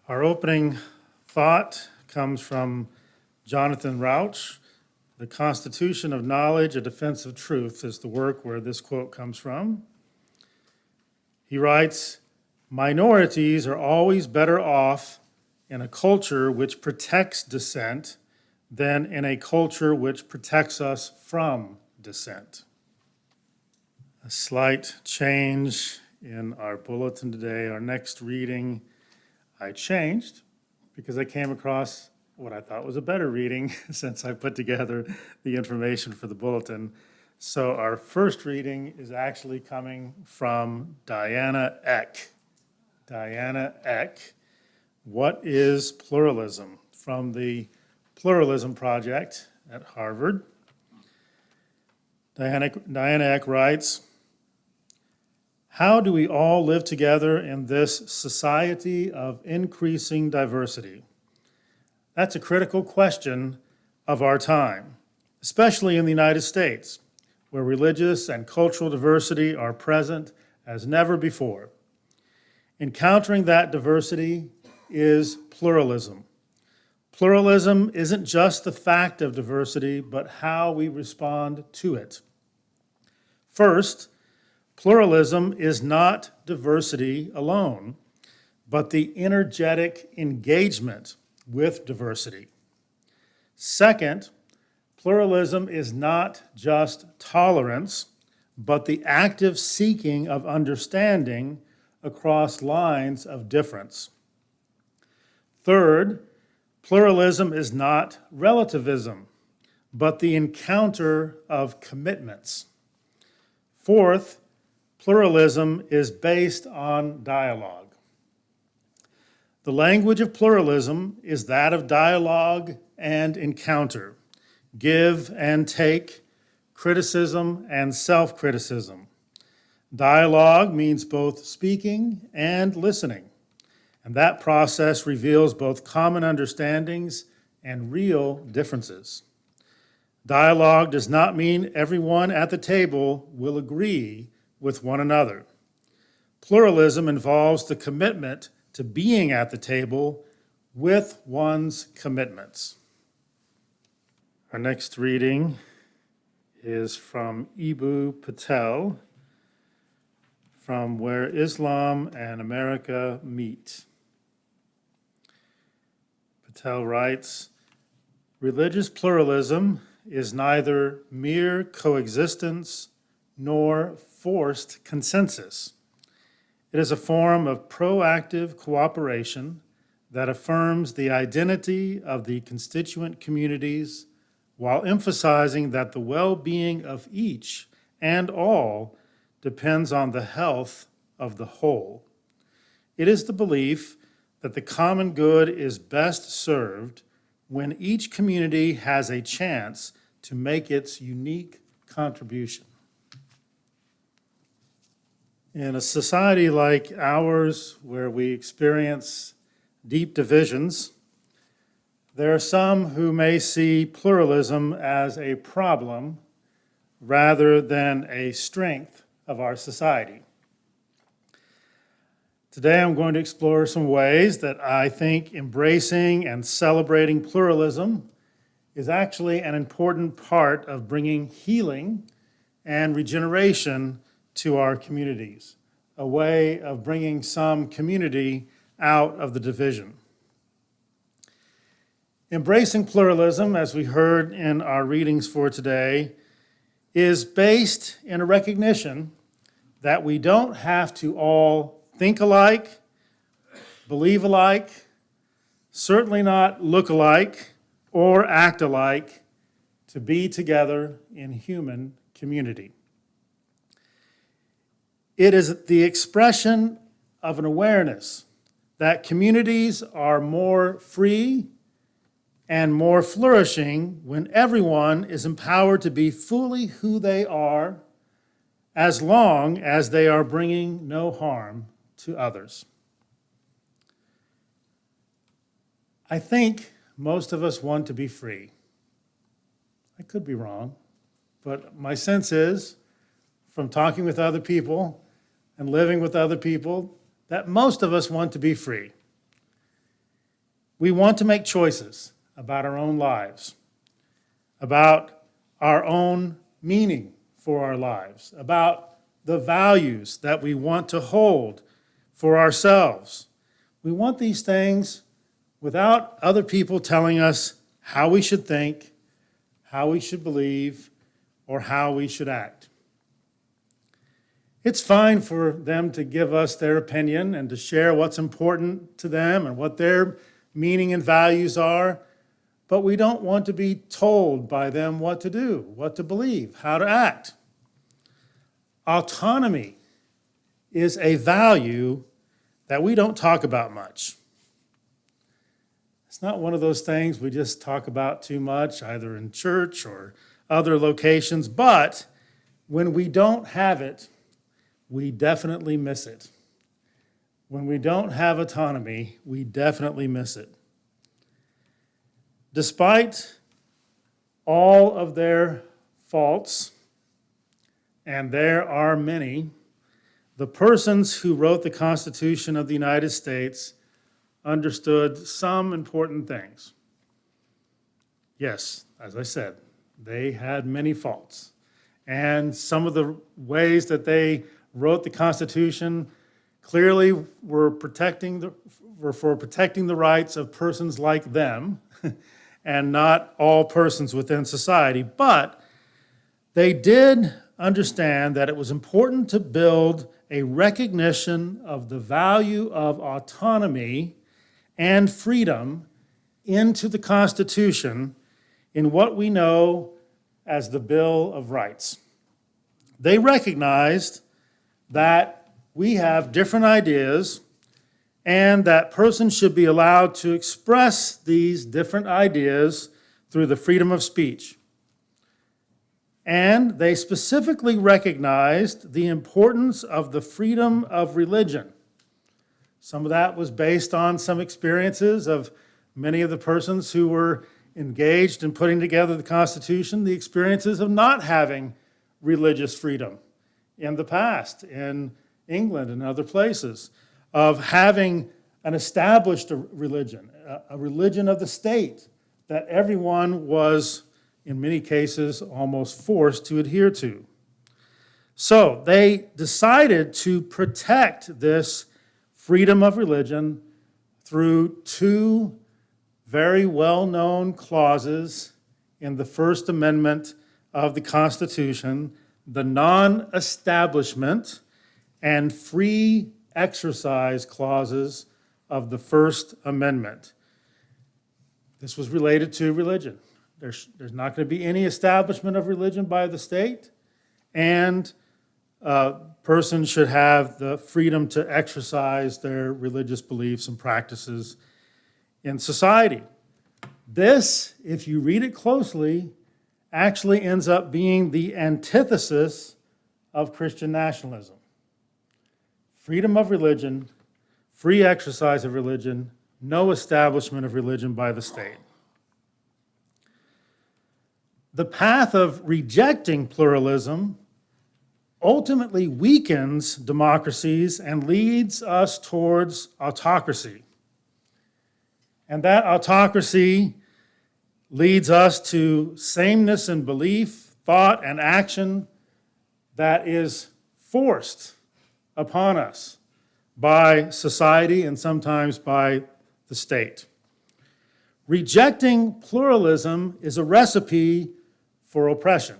Our opening thought comes from Jonathan Rauch. The Constitution of Knowledge, a Defense of Truth is the work where this quote comes from. He writes, "Minorities are always better off in a culture which protects dissent than in a culture which protects us from dissent." A slight change in our bulletin today. Our next reading I changed because I came across what I thought was a better reading since I put together the information for the bulletin. So our first reading is actually coming from Diana Eck. Diana Eck, What is Pluralism? From the Pluralism Project at Harvard. Diana Eck writes, "How do we all live together in this society of increasing diversity? That's a critical question of our time, especially in the United States, where religious and cultural diversity are present as never before. Encountering that diversity is pluralism. Pluralism isn't just the fact of diversity, but how we respond to it. First, pluralism is not diversity alone, but the energetic engagement with diversity. Second, pluralism is not just tolerance, but the active seeking of understanding across lines of difference. Third, pluralism is not relativism, but the encounter of commitments. Fourth, pluralism is based on dialogue. The language of pluralism is that of dialogue and encounter, give and take, criticism and self-criticism. Dialogue means both speaking and listening, and that process reveals both common understandings and real differences. Dialogue does not mean everyone at the table will agree with one another. Pluralism involves the commitment to being at the table with one's commitments." Our next reading is from Eboo Patel, from Where Islam and America Meet. Patel writes, "Religious pluralism is neither mere coexistence nor forced consensus. It is a form of proactive cooperation that affirms the identity of the constituent communities while emphasizing that the well-being of each and all depends on the health of the whole. It is the belief that the common good is best served when each community has a chance to make its unique contribution." In a society like ours, where we experience deep divisions, there are some who may see pluralism as a problem rather than a strength of our society. Today, I'm going to explore some ways that I think embracing and celebrating pluralism is actually an important part of bringing healing and regeneration to our communities, a way of bringing some community out of the division. Embracing pluralism, as we heard in our readings for today, is based in a recognition that we don't have to all think alike, believe alike, certainly not look alike, or act alike to be together in human community. It is the expression of an awareness that communities are more free and more flourishing when everyone is empowered to be fully who they are, as long as they are bringing no harm to others. I think most of us want to be free. I could be wrong, but my sense is, from talking with other people and living with other people, that most of us want to be free. We want to make choices about our own lives, about our own meaning for our lives, about the values that we want to hold for ourselves. We want these things without other people telling us how we should think, how we should believe, or how we should act. It's fine for them to give us their opinion and to share what's important to them and what their meaning and values are, but we don't want to be told by them what to do, what to believe, how to act. Autonomy is a value that we don't talk about much. It's not one of those things we just talk about too much, either in church or other locations, but when we don't have it, we definitely miss it. When we don't have autonomy, we definitely miss it. Despite all of their faults, and there are many, the persons who wrote the Constitution of the United States understood some important things. Yes, as I said, they had many faults. And some of the ways that they wrote the Constitution clearly were for protecting the rights of persons like them and not all persons within society. But they did understand that it was important to build a recognition of the value of autonomy and freedom into the Constitution in what we know as the Bill of Rights. They recognized that we have different ideas and that persons should be allowed to express these different ideas through the freedom of speech. And they specifically recognized the importance of the freedom of religion. Some of that was based on some experiences of many of the persons who were engaged in putting together the Constitution, the experiences of not having religious freedom in the past, in England and other places, of having an established religion, a religion of the state that everyone was, in many cases, almost forced to adhere to. So they decided to protect this freedom of religion through two very well-known clauses in the First Amendment of the Constitution, the non-establishment and free exercise clauses of the First Amendment. This was related to religion. There's not going to be any establishment of religion by the state, and persons should have the freedom to exercise their religious beliefs and practices in society. This, if you read it closely, actually ends up being the antithesis of Christian nationalism. Freedom of religion, free exercise of religion, no establishment of religion by the state. The path of rejecting pluralism ultimately weakens democracies and leads us towards autocracy. And that autocracy leads us to sameness in belief, thought, and action that is forced upon us by society and sometimes by the state. Rejecting pluralism is a recipe for oppression.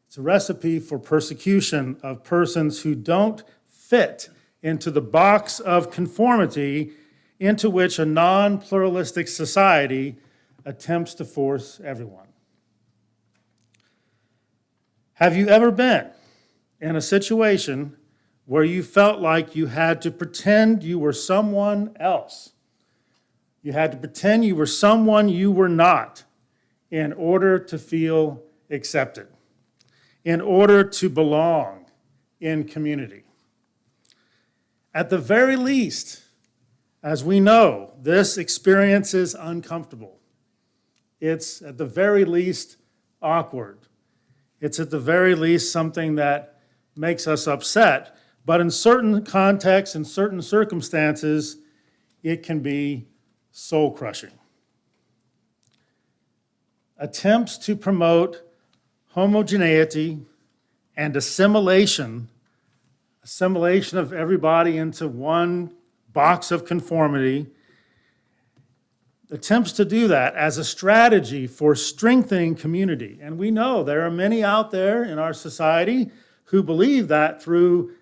It's a recipe for persecution of persons who don't fit into the box of conformity into which a non-pluralistic society attempts to force everyone. Have you ever been in a situation where you felt like you had to pretend you were someone else? You had to pretend you were someone you were not in order to feel accepted, in order to belong in community. At the very least, as we know, this experience is uncomfortable. It's at the very least awkward. It's at the very least something that makes us upset. But in certain contexts and certain circumstances, it can be soul-crushing. Attempts to promote homogeneity and assimilation of everybody into one box of conformity, attempts to do that as a strategy for strengthening community. And we know there are many out there in our society who believe that through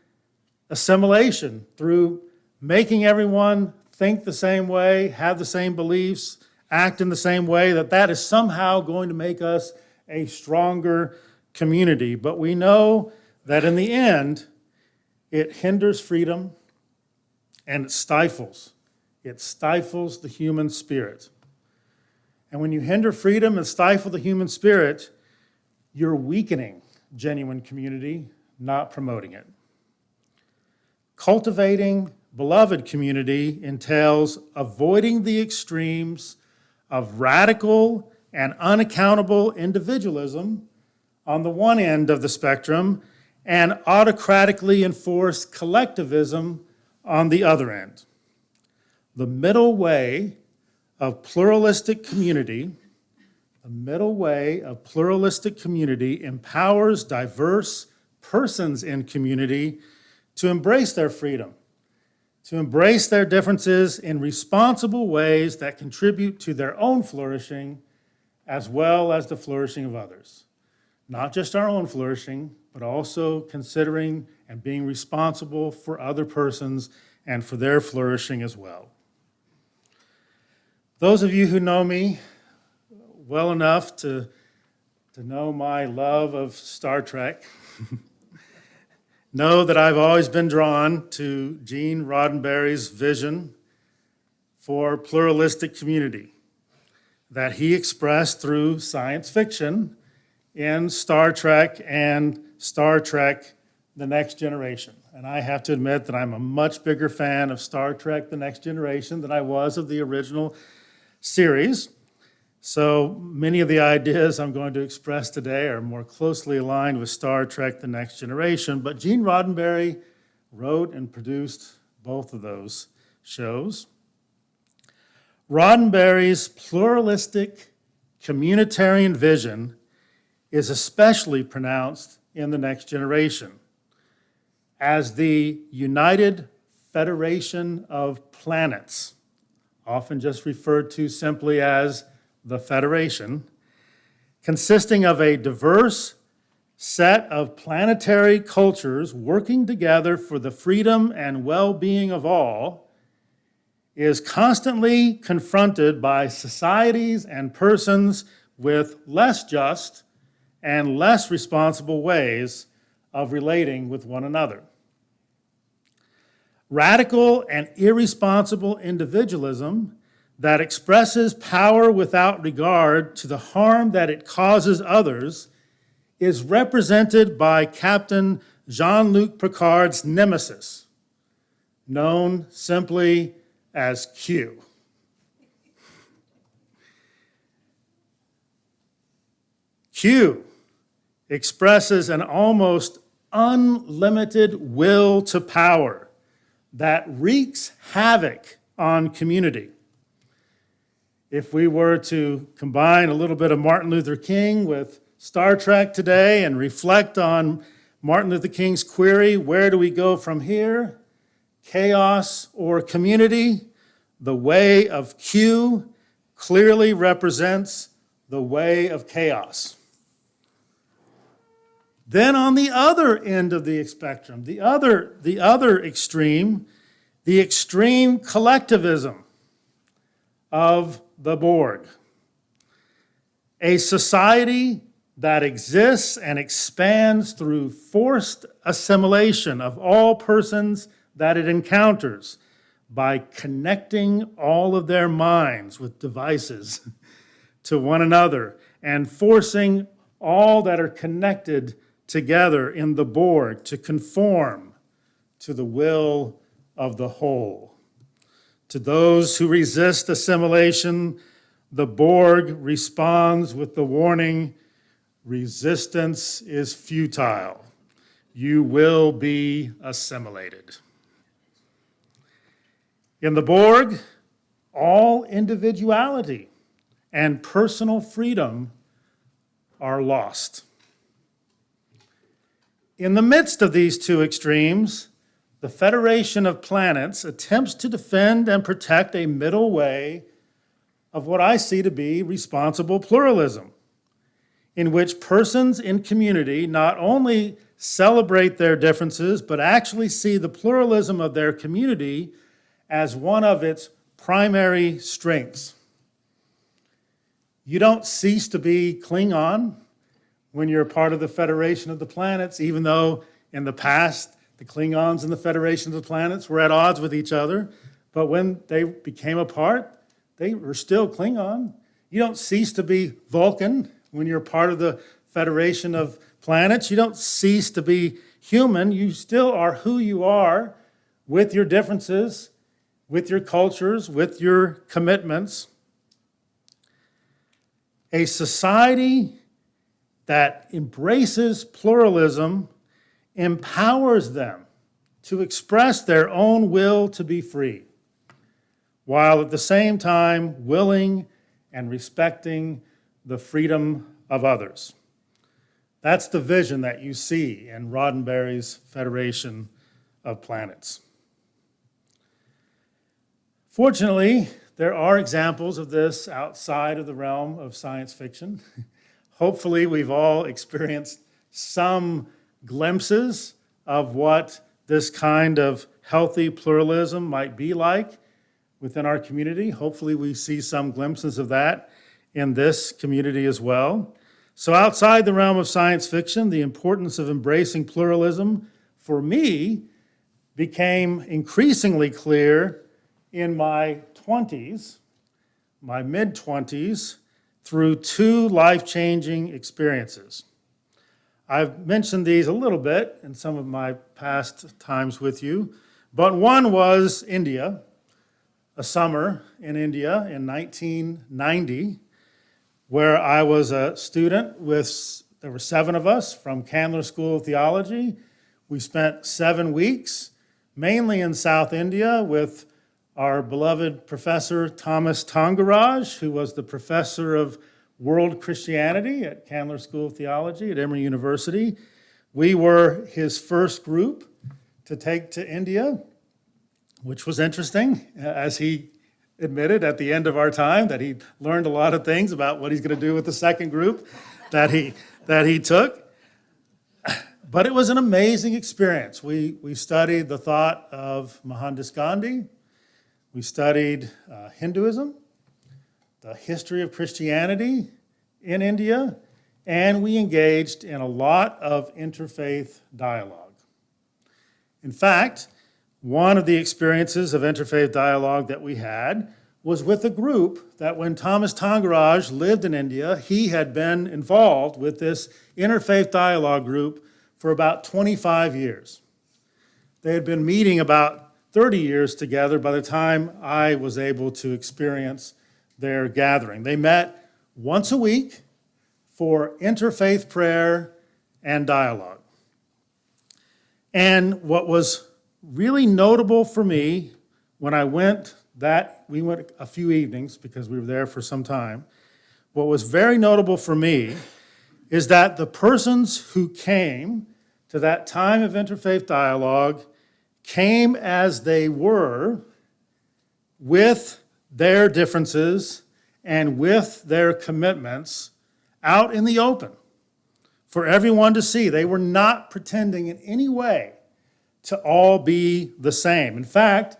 assimilation, through making everyone think the same way, have the same beliefs, act in the same way, that is somehow going to make us a stronger community. But we know that in the end, it hinders freedom and it stifles. It stifles the human spirit. And when you hinder freedom and stifle the human spirit, you're weakening genuine community, not promoting it. Cultivating beloved community entails avoiding the extremes of radical and unaccountable individualism on the one end of the spectrum and autocratically enforced collectivism on the other end. The middle way of pluralistic community empowers diverse persons in community to embrace their freedom, to embrace their differences in responsible ways that contribute to their own flourishing as well as the flourishing of others. Not just our own flourishing, but also considering and being responsible for other persons and for their flourishing as well. Those of you who know me well enough to know my love of Star Trek know that I've always been drawn to Gene Roddenberry's vision for pluralistic community that he expressed through science fiction in Star Trek and Star Trek: The Next Generation. And I have to admit that I'm a much bigger fan of Star Trek: The Next Generation than I was of the original series. So many of the ideas I'm going to express today are more closely aligned with Star Trek: The Next Generation, but Gene Roddenberry wrote and produced both of those shows. Roddenberry's pluralistic communitarian vision is especially pronounced in The Next Generation. As the United Federation of Planets, often just referred to simply as the Federation, consisting of a diverse set of planetary cultures working together for the freedom and well-being of all, is constantly confronted by societies and persons with less just and less responsible ways of relating with one another. Radical and irresponsible individualism that expresses power without regard to the harm that it causes others is represented by Captain Jean-Luc Picard's nemesis, known simply as Q. Q expresses an almost unlimited will to power that wreaks havoc on community. If we were to combine a little bit of Martin Luther King with Star Trek today and reflect on Martin Luther King's query, where do we go from here? Chaos or community? The way of Q clearly represents the way of chaos. Then on the other end of the spectrum, the other extreme, the extreme collectivism of the Borg. A society that exists and expands through forced assimilation of all persons that it encounters by connecting all of their minds with devices to one another and forcing all that are connected together in the Borg to conform to the will of the whole. To those who resist assimilation, the Borg responds with the warning, resistance is futile. You will be assimilated. In the Borg, all individuality and personal freedom are lost. In the midst of these two extremes, the Federation of Planets attempts to defend and protect a middle way of what I see to be responsible pluralism, in which persons in community not only celebrate their differences, but actually see the pluralism of their community as one of its primary strengths. You don't cease to be Klingon when you're part of the Federation of the Planets, even though in the past the Klingons and the Federation of the Planets were at odds with each other. But when they became a part, they were still Klingon. You don't cease to be Vulcan when you're part of the Federation of Planets. You don't cease to be human. You still are who you are with your differences, with your cultures, with your commitments. A society that embraces pluralism empowers them to express their own will to be free, while at the same time willing and respecting the freedom of others. That's the vision that you see in Roddenberry's Federation of Planets. Fortunately, there are examples of this outside of the realm of science fiction. Hopefully, we've all experienced some glimpses of what this kind of healthy pluralism might be like within our community. Hopefully, we see some glimpses of that in this community as well. So outside the realm of science fiction, the importance of embracing pluralism, for me, became increasingly clear in my 20s, my mid-20s, through two life-changing experiences. I've mentioned these a little bit in some of my past times with you, but one was India, a summer in India in 1990, where I was a student there were 7 of us from Candler School of Theology. We spent 7 weeks, mainly in South India, with our beloved Professor Thomas Tangaraj, who was the professor of world Christianity at Candler School of Theology at Emory University. We were his first group to take to India, which was interesting, as he admitted at the end of our time that he learned a lot of things about what he's going to do with the second group that he took. But it was an amazing experience. We studied the thought of Mohandas Gandhi. We studied Hinduism, the history of Christianity in India, and we engaged in a lot of interfaith dialogue. In fact, one of the experiences of interfaith dialogue that we had was with a group that when Thomas Tangaraj lived in India, he had been involved with this interfaith dialogue group for about 25 years. They had been meeting about 30 years together by the time I was able to experience their gathering. They met once a week for interfaith prayer and dialogue. And what was really notable for me when I went we went a few evenings because we were there for some time. What was very notable for me is that the persons who came to that time of interfaith dialogue came as they were, with their differences and with their commitments out in the open for everyone to see. They were not pretending in any way to all be the same. In fact,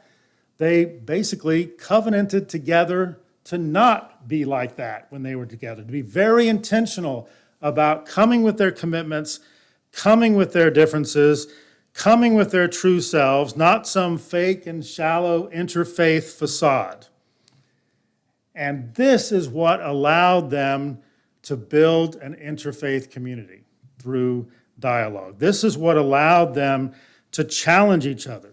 they basically covenanted together to not be like that when they were together, to be very intentional about coming with their commitments, coming with their differences, coming with their true selves, not some fake and shallow interfaith facade. And this is what allowed them to build an interfaith community through dialogue. This is what allowed them to challenge each other.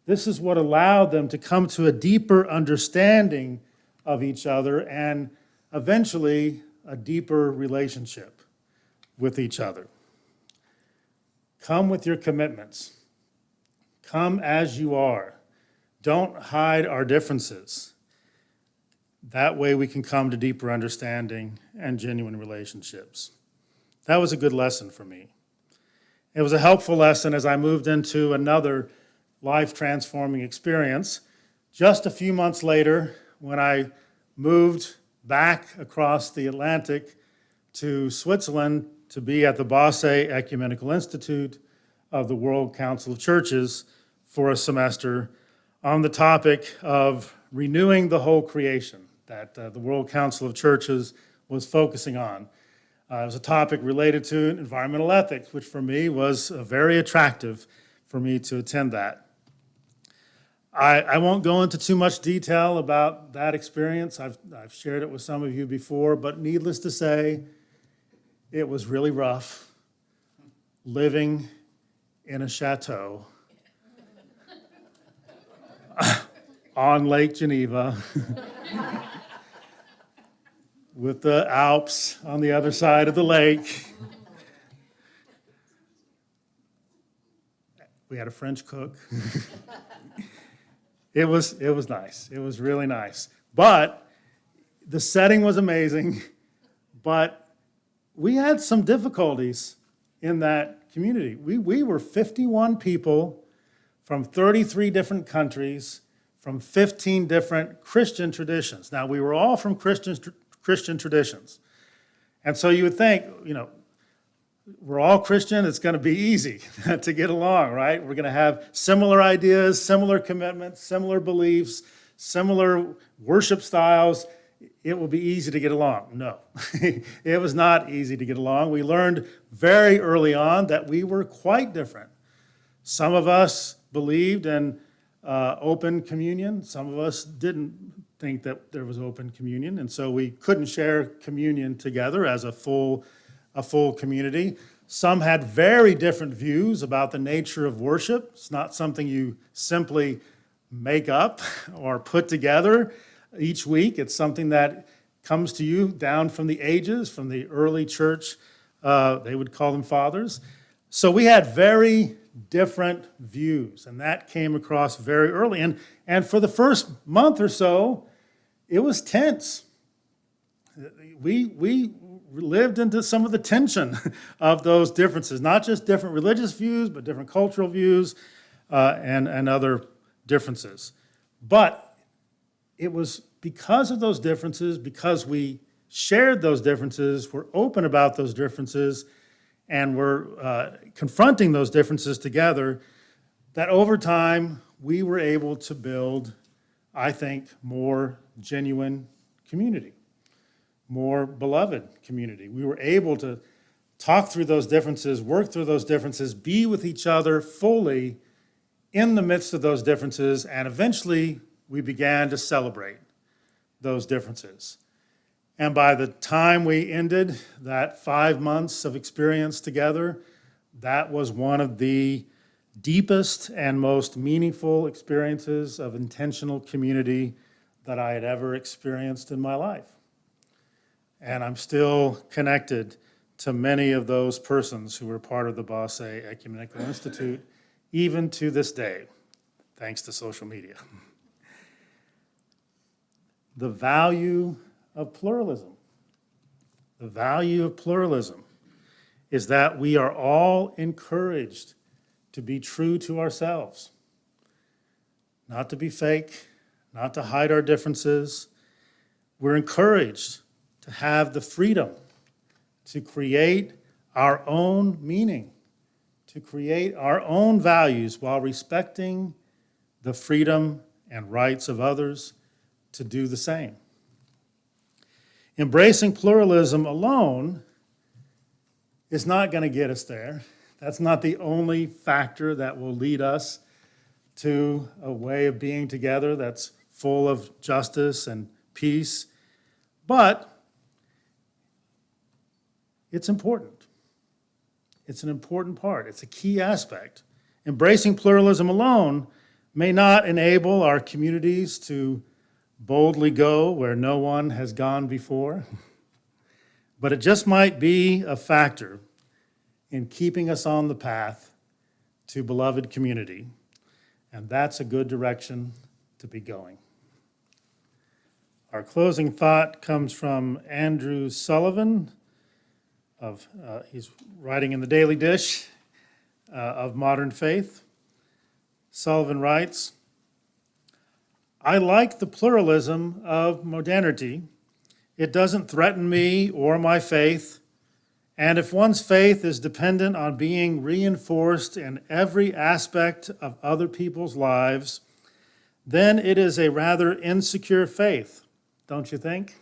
This is what allowed them to come to a deeper understanding of each other and eventually a deeper relationship with each other. Come with your commitments. Come as you are. Don't hide our differences. That way we can come to deeper understanding and genuine relationships. That was a good lesson for me. It was a helpful lesson as I moved into another life-transforming experience. Just a few months later, when I moved back across the Atlantic to Switzerland to be at the Basel Ecumenical Institute of the World Council of Churches for a semester on the topic of renewing the whole creation that the World Council of Churches was focusing on. It was a topic related to environmental ethics, which for me was very attractive for me to attend that. I won't go into too much detail about that experience. I've shared it with some of you before, but needless to say, it was really rough living in a chateau on Lake Geneva with the Alps on the other side of the lake. We had a French cook. It was nice. It was really nice. But the setting was amazing, but we had some difficulties in that community. We were 51 people from 33 different countries, from 15 different Christian traditions. Now, we were all from Christian traditions. And so you would think, we're all Christian, it's going to be easy to get along, right? We're going to have similar ideas, similar commitments, similar beliefs, similar worship styles. It will be easy to get along. No, it was not easy to get along. We learned very early on that we were quite different. Some of us believed in open communion. Some of us didn't think that there was open communion, and so we couldn't share communion together as a full community. Some had very different views about the nature of worship. It's not something you simply make up or put together each week. It's something that comes to you down from the ages, from the early church. They would call them fathers. So we had very different views, and that came across very early. And for the first month or so, it was tense. We lived into some of the tension of those differences, not just different religious views, but different cultural views and other differences. But it was because of those differences, because we shared those differences, we're open about those differences, and we're confronting those differences together, that over time we were able to build, I think, more genuine community, more beloved community. We were able to talk through those differences, work through those differences, be with each other fully in the midst of those differences, and eventually we began to celebrate those differences. And by the time we ended that 5 months of experience together, that was one of the deepest and most meaningful experiences of intentional community that I had ever experienced in my life. And I'm still connected to many of those persons who were part of the Basel Ecumenical Institute, even to this day, thanks to social media. The value of pluralism. The value of pluralism is that we are all encouraged to be true to ourselves, not to be fake, not to hide our differences. We're encouraged to have the freedom to create our own meaning, to create our own values while respecting the freedom and rights of others to do the same. Embracing pluralism alone is not going to get us there. That's not the only factor that will lead us to a way of being together that's full of justice and peace. But it's important. It's an important part. It's a key aspect. Embracing pluralism alone may not enable our communities to boldly go where no one has gone before, but it just might be a factor in keeping us on the path to beloved community, and that's a good direction to be going. Our closing thought comes from Andrew Sullivan he's writing in the Daily Dish of Modern Faith. Sullivan writes, "I like the pluralism of modernity. It doesn't threaten me or my faith, and if one's faith is dependent on being reinforced in every aspect of other people's lives, then it is a rather insecure faith, don't you think?"